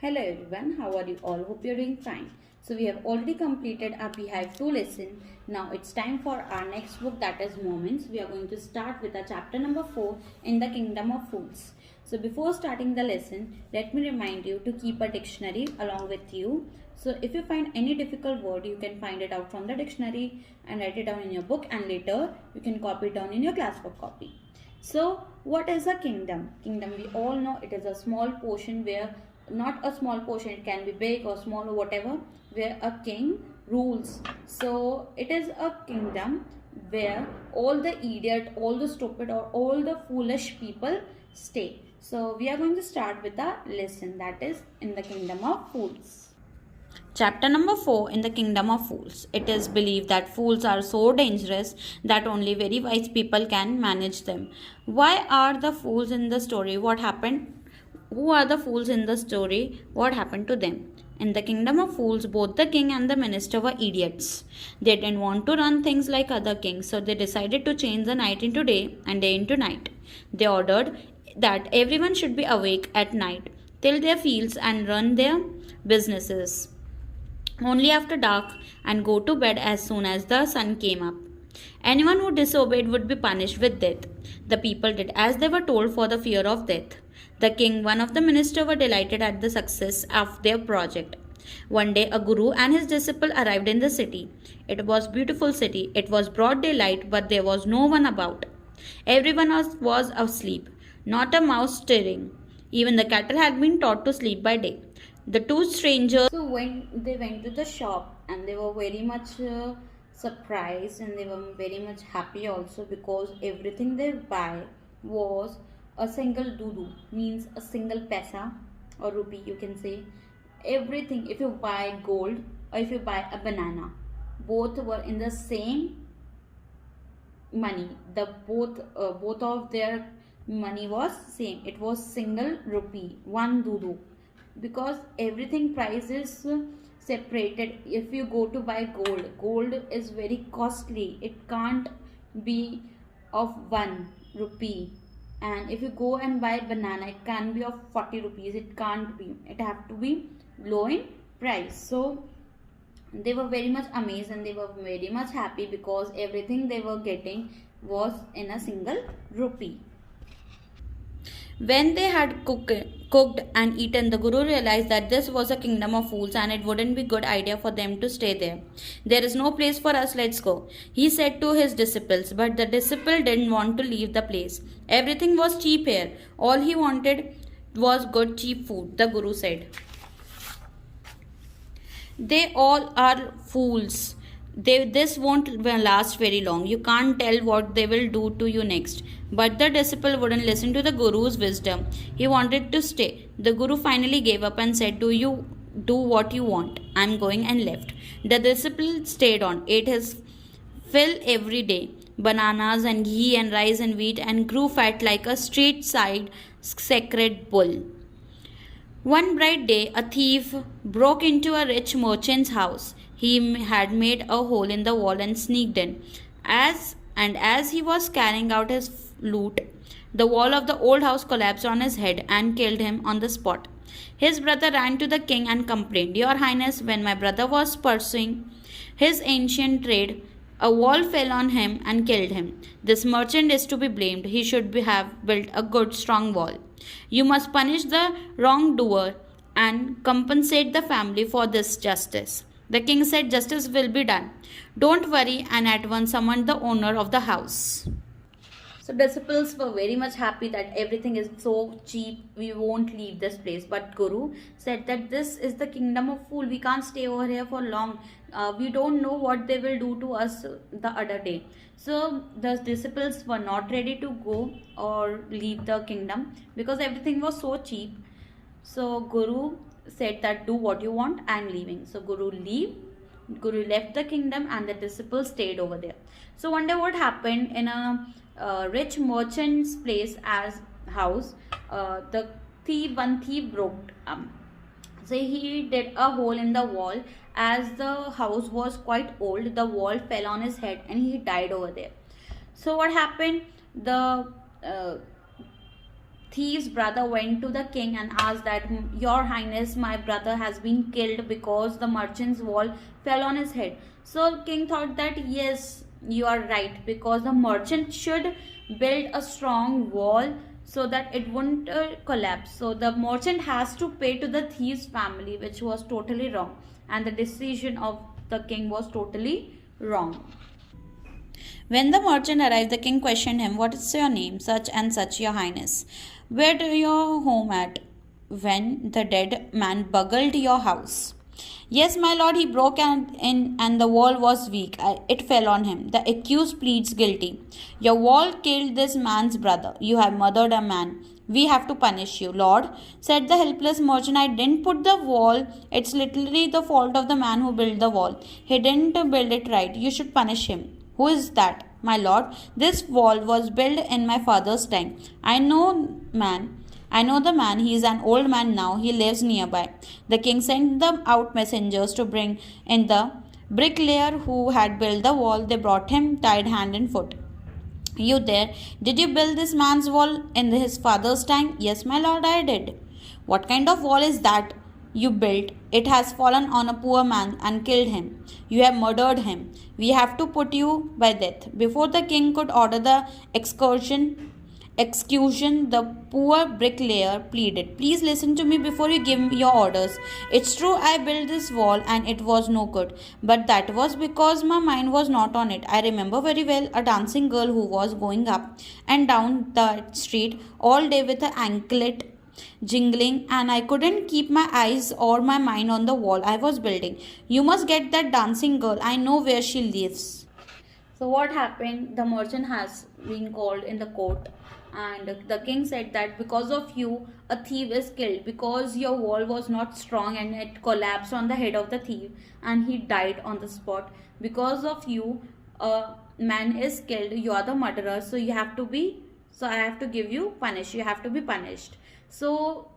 Hello everyone, how are you all? Hope you're doing fine. So we have already completed our Beehive 2 lesson. Now it's time for our next book, that is Moments. We are going to start with our chapter number 4 in the Kingdom of Fools. So before starting the lesson, let me remind you to keep a dictionary along with you. So if you find any difficult word, you can find it out from the dictionary and write it down in your book, and later you can copy it down in your class book copy. So, what is a kingdom? Kingdom, we all know it is a small portion where, not a small portion, it can be big or small or whatever, where a king rules. So, it is a kingdom where all the idiot, all the stupid, or all the foolish people stay. So, we are going to start with the lesson, that is in the kingdom of fools. Chapter number 4 in the Kingdom of Fools. It is believed that fools are so dangerous that only very wise people can manage them. Why are the fools in the story? What happened? Who are the fools in the story? What happened to them? In the Kingdom of Fools, both the king and the minister were idiots. They didn't want to run things like other kings, so they decided to change the night into day and day into night. They ordered that everyone should be awake at night, till their fields and run their businesses only after dark, and go to bed as soon as the sun came up. Anyone who disobeyed would be punished with death. The people did as they were told for the fear of death. The king, one of the ministers, were delighted at the success of their project. One day a guru and his disciple arrived in the city. It was a beautiful city. It was broad daylight, but there was no one about. Everyone was asleep, not a mouse stirring. Even the cattle had been taught to sleep by day. The two strangers, so when they went to the shop, and they were very much surprised, and they were very much happy also, because everything they buy was a single dudu, means a single pesa or rupee, you can say. Everything, if you buy gold or if you buy a banana, both were in the same money. The both of their money was same. It was single rupee, one dudu, because everything price is separated. If you go to buy gold is very costly. It can't be of 1 rupee. And if you go and buy banana, it can be of 40 rupees. It can't be, it have to be low in price. So they were very much amazed and they were very much happy, because everything they were getting was in a single rupee. When they had cooked and eaten, the Guru realized that this was a kingdom of fools and it wouldn't be a good idea for them to stay there. There is no place for us, let's go, he said to his disciples. But the disciple didn't want to leave the place. Everything was cheap here. All he wanted was good, cheap food, the Guru said. They all are fools. This won't last very long. You can't tell what they will do to you next. But the disciple wouldn't listen to the Guru's wisdom. He wanted to stay. The Guru finally gave up and said, do what you want. I'm going, and left. The disciple stayed on, ate his fill every day, bananas and ghee and rice and wheat, and grew fat like a street side sacred bull. One bright day, a thief broke into a rich merchant's house. He had made a hole in the wall and sneaked in. As he was carrying out his loot, the wall of the old house collapsed on his head and killed him on the spot. His brother ran to the king and complained, Your Highness, when my brother was pursuing his ancient trade, a wall fell on him and killed him. This merchant is to be blamed. He should have built a good, strong wall. You must punish the wrongdoer and compensate the family for this justice. The king said, Justice will be done. Don't worry, and at once summoned the owner of the house. So disciples were very much happy that everything is so cheap, we won't leave this place. But Guru said that this is the kingdom of fool. We can't stay over here for long. We don't know what they will do to us the other day. So the disciples were not ready to go or leave the kingdom, because everything was so cheap. So Guru said that do what you want, I'm leaving. So Guru left the kingdom and the disciples stayed over there. So one day what happened, in a rich merchant's place as house, one thief broke. So he did a hole in the wall. As the house was quite old, the wall fell on his head and he died over there. So what happened? The thief's brother went to the king and asked that, Your Highness, my brother has been killed because the merchant's wall fell on his head. So king thought that yes, you are right, because the merchant should build a strong wall so that it won't collapse. So the merchant has to pay to the thief's family, which was totally wrong, and the decision of the king was totally wrong. When the merchant arrived, the king questioned him, What is your name? Such and such, your highness. Where do your home at? When the dead man burgled your house. Yes, my lord, he broke in and the wall was weak. It fell on him. The accused pleads guilty. Your wall killed this man's brother. You have murdered a man. We have to punish you, Lord, said the helpless merchant. I didn't put the wall. It's literally the fault of the man who built the wall. He didn't build it right. You should punish him. Who is that? My lord, this wall was built in my father's time. I know the man. He is an old man now. He lives nearby. The king sent them out messengers to bring in the bricklayer who had built the wall. They brought him tied hand and foot. You there? Did you build this man's wall in his father's time? Yes, my lord, I did. What kind of wall is that you built? It has fallen on a poor man and killed him. You have murdered him. We have to put you by death. Before the king could order the execution, the poor bricklayer pleaded, Please listen to me before you give your orders. It's true I built this wall and it was no good, but that was because my mind was not on it. I remember very well a dancing girl who was going up and down the street all day with an anklet jingling, and I couldn't keep my eyes or my mind on the wall I was building. You must get that dancing girl. I know where she lives. So what happened? The merchant has been called in the court, and the king said that because of you a thief is killed, because your wall was not strong and it collapsed on the head of the thief and he died on the spot. Because of you a man is killed. You are the murderer, so I have to be punished. You have to be punished. So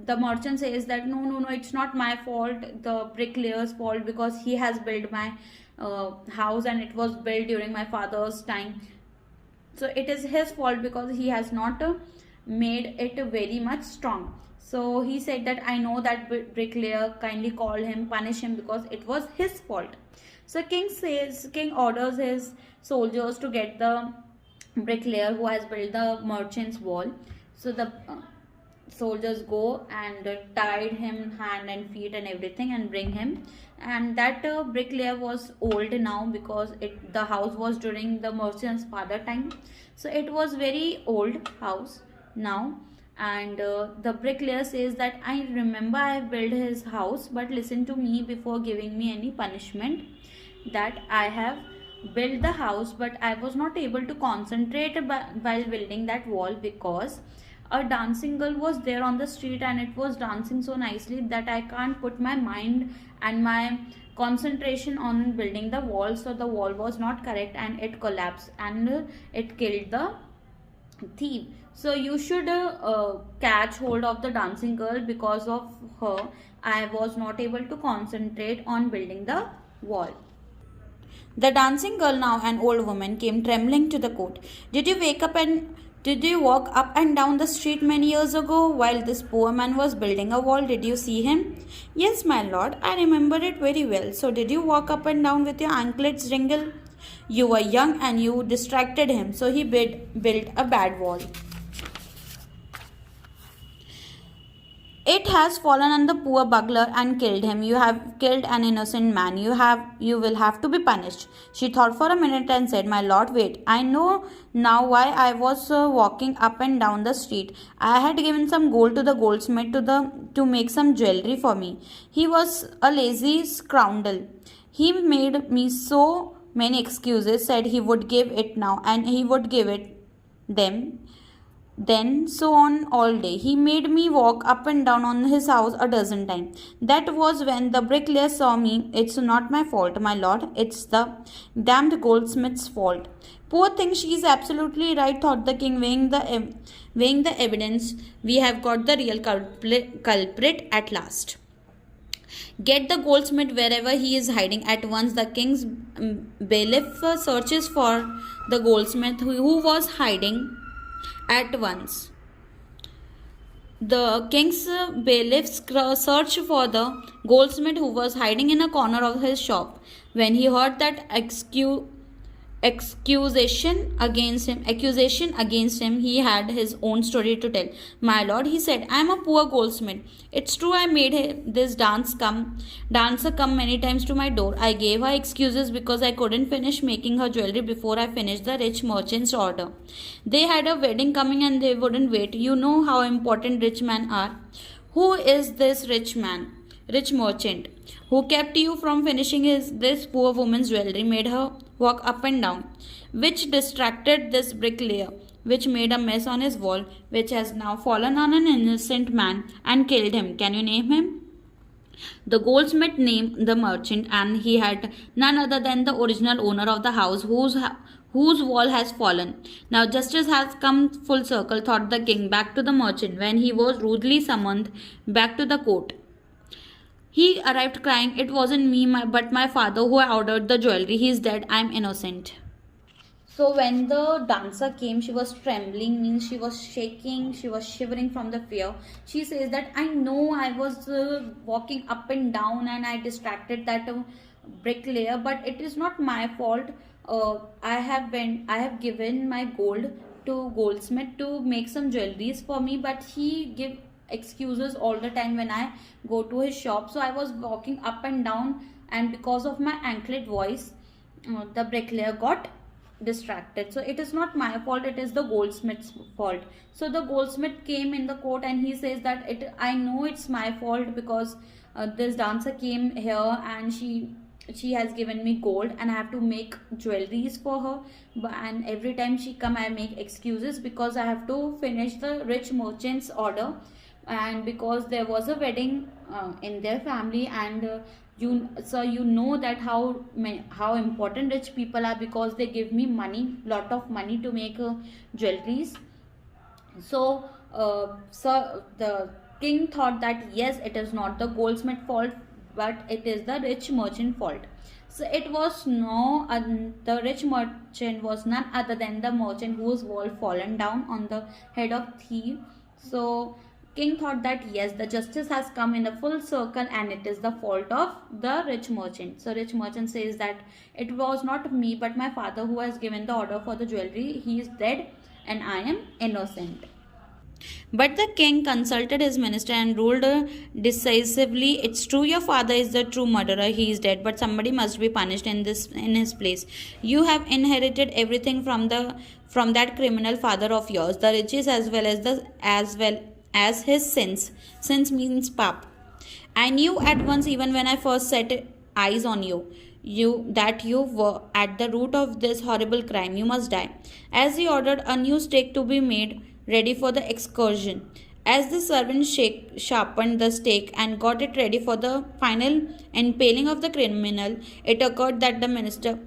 the merchant says that no, it's not my fault, the bricklayer's fault, because he has built my house and it was built during my father's time. So it is his fault because he has not made it very much strong. So he said that I know that bricklayer, kindly call him, punish him, because it was his fault. So king orders his soldiers to get the bricklayer who has built the merchant's wall. So the soldiers go and tied him hand and feet and everything and bring him. And that bricklayer was old now, because the house was during the merchant's father time. So it was very old house now. And the bricklayer says that I remember I built his house, but listen to me before giving me any punishment. That I have built the house, but I was not able to concentrate while building that wall, because a dancing girl was there on the street and it was dancing so nicely that I can't put my mind and my concentration on building the wall. So the wall was not correct and it collapsed and it killed the thief. So you should catch hold of the dancing girl. Because of her I was not able to concentrate on building the wall. The dancing girl, now an old woman, came trembling to the court. Did you walk up and down the street many years ago while this poor man was building a wall? Did you see him? Yes, my lord, I remember it very well. So did you walk up and down with your anklets jingle? You were young and you distracted him, so he built a bad wall. It has fallen on the poor burglar and killed him. You have killed an innocent man. You will have to be punished. She thought for a minute and said, My lord, wait. I know now why I was walking up and down the street. I had given some gold to the goldsmith to make some jewelry for me. He was a lazy scoundrel. He made me so many excuses, said he would give it now and he would give it them. Then so on all day. He made me walk up and down on his house a dozen times. That was when the bricklayer saw me. It's not my fault, my lord. It's the damned goldsmith's fault. Poor thing, she is absolutely right, thought the king, weighing the evidence. We have got the real culprit at last. Get the goldsmith wherever he is hiding at once. The king's bailiff searches for the goldsmith who was hiding at once. The king's bailiffs searched for the goldsmith who was hiding in a corner of his shop. When he heard that accusation against him, he had his own story to tell. My lord, he said, I am a poor goldsmith. It's true, I made this dancer come many times to my door. I gave her excuses because I couldn't finish making her jewelry before I finished the rich merchant's order. They had a wedding coming and they wouldn't wait. You know how important rich men are. Who is this rich merchant, who kept you from finishing this poor woman's jewelry, made her walk up and down, which distracted this bricklayer, which made a mess on his wall, which has now fallen on an innocent man and killed him? Can you name him? The goldsmith named the merchant, and he had none other than the original owner of the house whose wall has fallen. Now justice has come full circle, thought the king, back to the merchant when he was rudely summoned back to the court. He arrived crying, It wasn't me, but my father who ordered the jewelry. He is dead. I am innocent. So when the dancer came, she was trembling, means she was shaking, she was shivering from the fear. She says that I know I was walking up and down and I distracted that bricklayer, but it is not my fault. I have given my gold to goldsmith to make some jewelries for me, but he give excuses all the time when I go to his shop. So I was walking up and down, and because of my anklet voice, the bricklayer got distracted. So it is not my fault, it is the goldsmith's fault. So the goldsmith came in the court and he says that I know it's my fault because this dancer came here and she has given me gold and I have to make jewelries for her, and every time she come I make excuses because I have to finish the rich merchant's order, and because there was a wedding in their family, and you know that how important rich people are, because they give me lot of money to make jewelries. So the king thought that yes, it is not the goldsmith fault, but it is the rich merchant fault. So it was the rich merchant was none other than the merchant whose wall fallen down on the head of thief. So king thought that yes, the justice has come in a full circle and it is the fault of the rich merchant. So rich merchant says that it was not me but my father who has given the order for the jewelry. He is dead and I am innocent. But the king consulted his minister and ruled decisively, It's true, your father is the true murderer. He is dead, but somebody must be punished in his place. You have inherited everything from that criminal father of yours, the riches as well as his sins. Sins means pap. I knew at once, even when I first set eyes on that you were at the root of this horrible crime. You must die. As he ordered a new stake to be made ready for the excursion. As the servant sharpened the stake and got it ready for the final impaling of the criminal, it occurred to the minister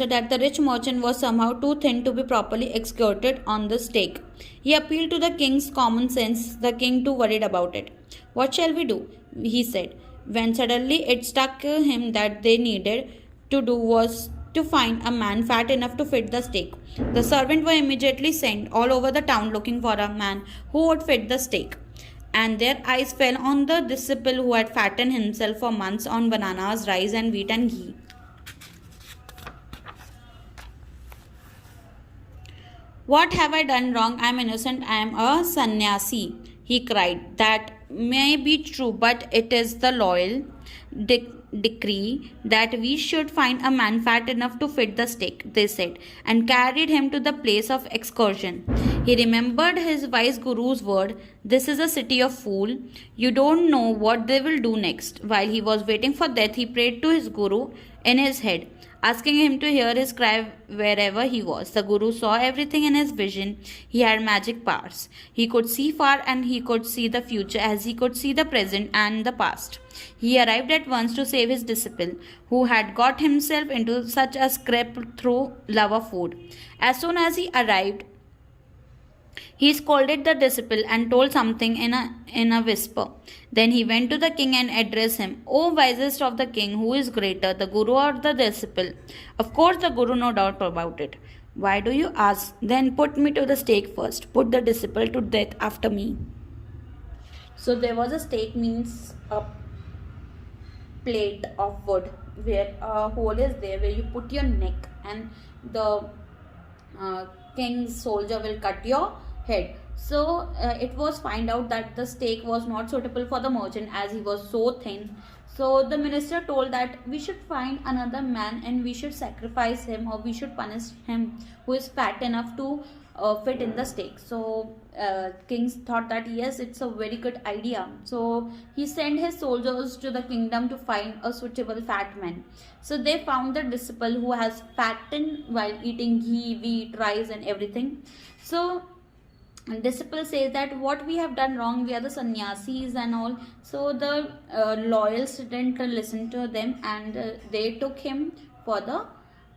that the rich merchant was somehow too thin to be properly executed on the stake. He appealed to the king's common sense, the king too worried about it. What shall we do? He said, when suddenly it struck him that they needed to do was to find a man fat enough to fit the stake. The servants were immediately sent all over the town looking for a man who would fit the stake. And their eyes fell on the disciple who had fattened himself for months on bananas, rice and wheat and ghee. What have I done wrong? I am innocent. I am a sannyasi, he cried. That may be true, but it is the loyal decree that we should find a man fat enough to fit the stake, they said, and carried him to the place of excursion. He remembered his wise guru's word, This is a city of fools. You don't know what they will do next. While he was waiting for death, he prayed to his guru in his head, asking him to hear his cry wherever he was. The guru saw everything in his vision. He had magic powers. He could see far and he could see the future as he could see the present and the past. He arrived at once to save his disciple, who had got himself into such a scrape through love of food. As soon as he arrived, he scolded the disciple and told something in a whisper. Then he went to the king and addressed him, O wisest of the king, who is greater, the guru or the disciple? Of course the guru, no doubt about it. Why do you ask? Then put me to the stake first. Put the disciple to death after me. So there was a stake, means a plate of wood where a hole is there where you put your neck, and the king's soldier will cut your head. So it was find out that the stake was not suitable for the merchant as he was so thin. So the minister told that we should find another man and we should sacrifice him, or we should punish him who is fat enough to fit in the stake. So kings thought that yes, it's a very good idea. So he sent his soldiers to the kingdom to find a suitable fat man. So they found the disciple who has fattened while eating ghee, wheat, rice and everything. So disciple says that what we have done wrong, we are the sannyasis and all. So the loyals didn't listen to them, and they took him for the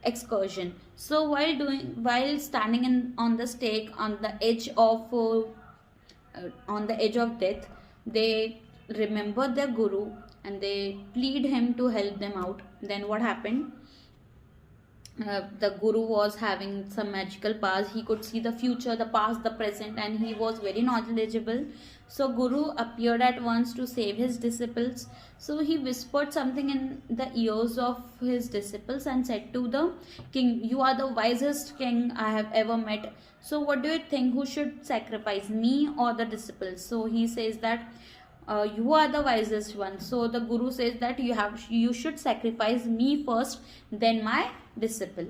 excursion. So while standing on the stake on the edge of death, they remember their guru and they plead him to help them out. Then what happened? The guru was having some magical powers. He could see the future, the past, the present, and he was very knowledgeable. So guru appeared at once to save his disciples. So he whispered something in the ears of his disciples and said to the king, you are the wisest king I have ever met. So what do you think, who should sacrifice, me or the disciples? So he says that you are the wisest one. So the guru says that you should sacrifice me first, then my disciple.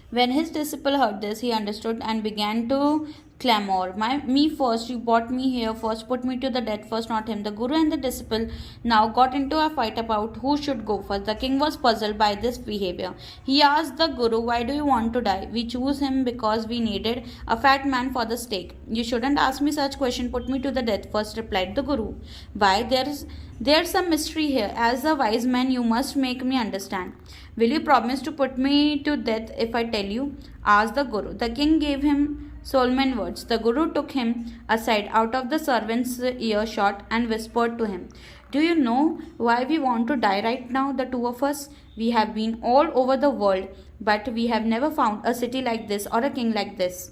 When his disciple heard this, he understood and began to clamor, me first, you brought me here first, put me to the death first, not him. The guru and the disciple now got into a fight about who should go first. The king was puzzled by this behavior. He asked the guru, why do you want to die? We choose him because we needed a fat man for the stake. You shouldn't ask me such question, put me to the death first, replied the guru. Why, there's some mystery here. As a wise man, you must make me understand. Will you promise to put me to death if I tell you? Asked the guru. The king gave him solemn words. The guru took him aside out of the servant's earshot and whispered to him, do you know why we want to die right now, the two of us? We have been all over the world, but we have never found a city like this or a king like this.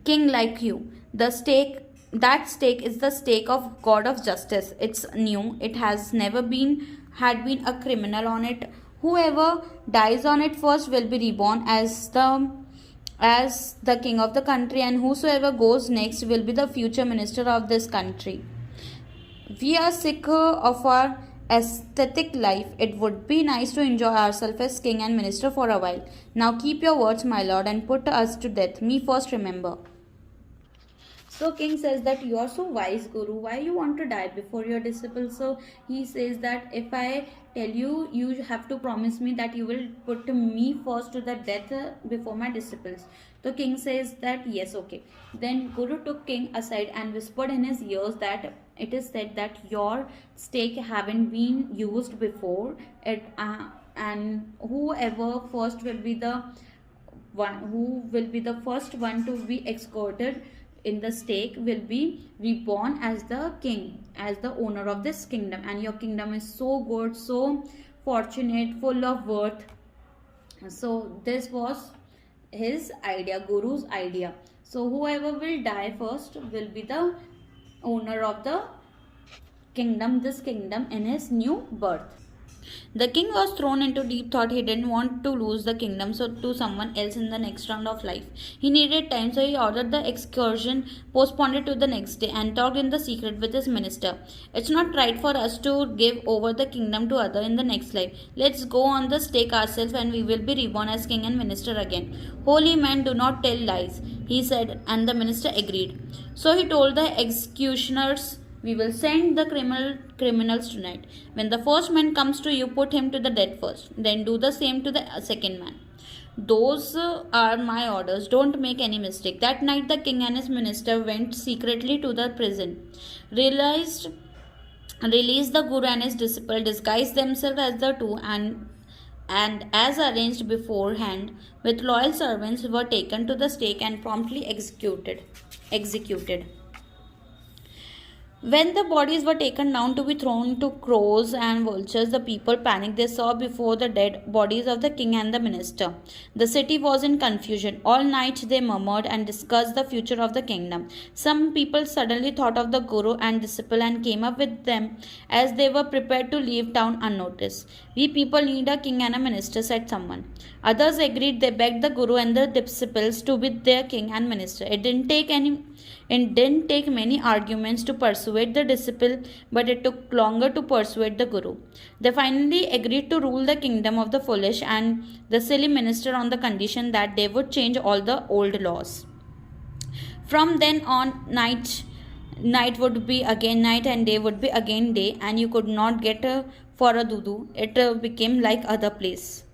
King like you. That stake is the stake of God of justice. It's new. It has never had been a criminal on it. Whoever dies on it first will be reborn as the king of the country, and whosoever goes next will be the future minister of this country. We are sick of our aesthetic life. It would be nice to enjoy ourselves as king and minister for a while. Now keep your words, my lord, and put us to death. Me first, remember. So king says that you are so wise, guru, why you want to die before your disciples? So he says that if I tell you, you have to promise me that you will put me first to the death before my disciples. The king says that yes, okay. Then guru took king aside and whispered in his ears that it is said that your stake haven't been used before, and whoever first will be the first one to be escorted in the stake will be reborn as the king, as the owner of this kingdom, and your kingdom is so good, so fortunate, full of worth. So this was his idea, guru's idea. So whoever will die first will be the owner of the kingdom, this kingdom, in his new birth. The king was thrown into deep thought. He didn't want to lose the kingdom to someone else in the next round of life. He needed time, so he ordered the excursion postponed to the next day and talked in the secret with his minister. It's not right for us to give over the kingdom to other in the next life. Let's go on the stake ourselves and we will be reborn as king and minister again. Holy man, do not tell lies, he said, and the minister agreed. So he told the executioners, we will send the criminals tonight. When the first man comes to you, put him to the death first. Then do the same to the second man. Those are my orders. Don't make any mistake. That night the king and his minister went secretly to the prison. Released the guru and his disciple, disguised themselves as the two, and as arranged beforehand, with loyal servants, were taken to the stake and promptly executed. When the bodies were taken down to be thrown to crows and vultures, the people panicked. They saw before the dead bodies of the king and the minister. The city was in confusion. All night they murmured and discussed the future of the kingdom. Some people suddenly thought of the guru and disciple and came up with them as they were prepared to leave town unnoticed. We people need a king and a minister, said someone. Others agreed. They begged the guru and the disciples to be their king and minister. It didn't take many arguments to persuade the disciple, but it took longer to persuade the guru. They finally agreed to rule the kingdom of the foolish and the silly minister on the condition that they would change all the old laws. From then on, night would be again night and day would be again day, and you could not get for a dudu. It became like other place.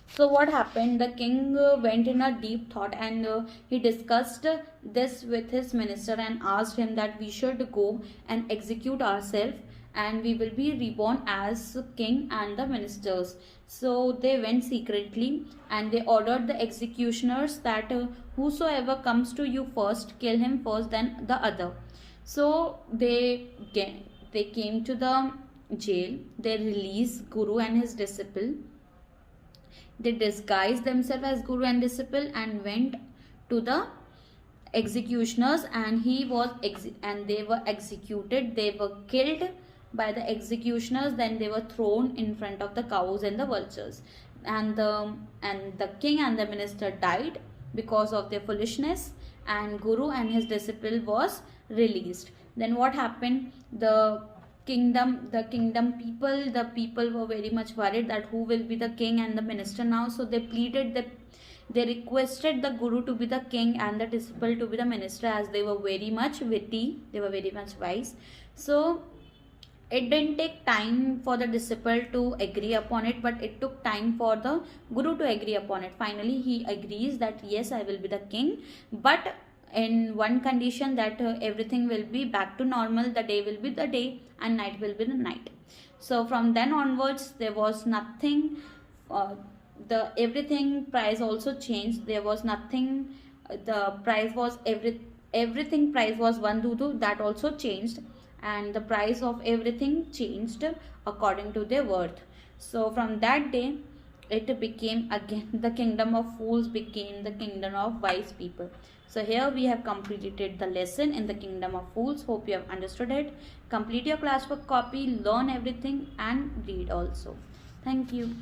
So what happened? The king went in a deep thought, and he discussed this with his minister and asked him that we should go and execute ourselves and we will be reborn as king and the ministers. So they went secretly and they ordered the executioners that whosoever comes to you first, kill him first, then the other. So they came to the jail. They released Guru and his disciple. They disguised themselves as guru and disciple and went to the executioners, and they were executed. They were killed by the executioners. Then they were thrown in front of the cows and the vultures, and the king and the minister died because of their foolishness, and guru and his disciple was released. Then what happened? The people were very much worried that who will be the king and the minister now. So they they requested the guru to be the king and the disciple to be the minister, as they were very much witty, they were very much wise. So it didn't take time for the disciple to agree upon it, but it took time for the guru to agree upon it. Finally he agrees that yes, I will be the king, but in one condition, that everything will be back to normal. The day will be the day and night will be the night. So from then onwards there was nothing, the everything price also changed. There was nothing, the price was everything price was 1 dudu, that also changed, and the price of everything changed according to their worth. So from that day it became again, the kingdom of fools became the kingdom of wise people. So here we have completed the lesson in the kingdom of fools. Hope you have understood it. Complete your classwork copy, learn everything and read also. Thank you.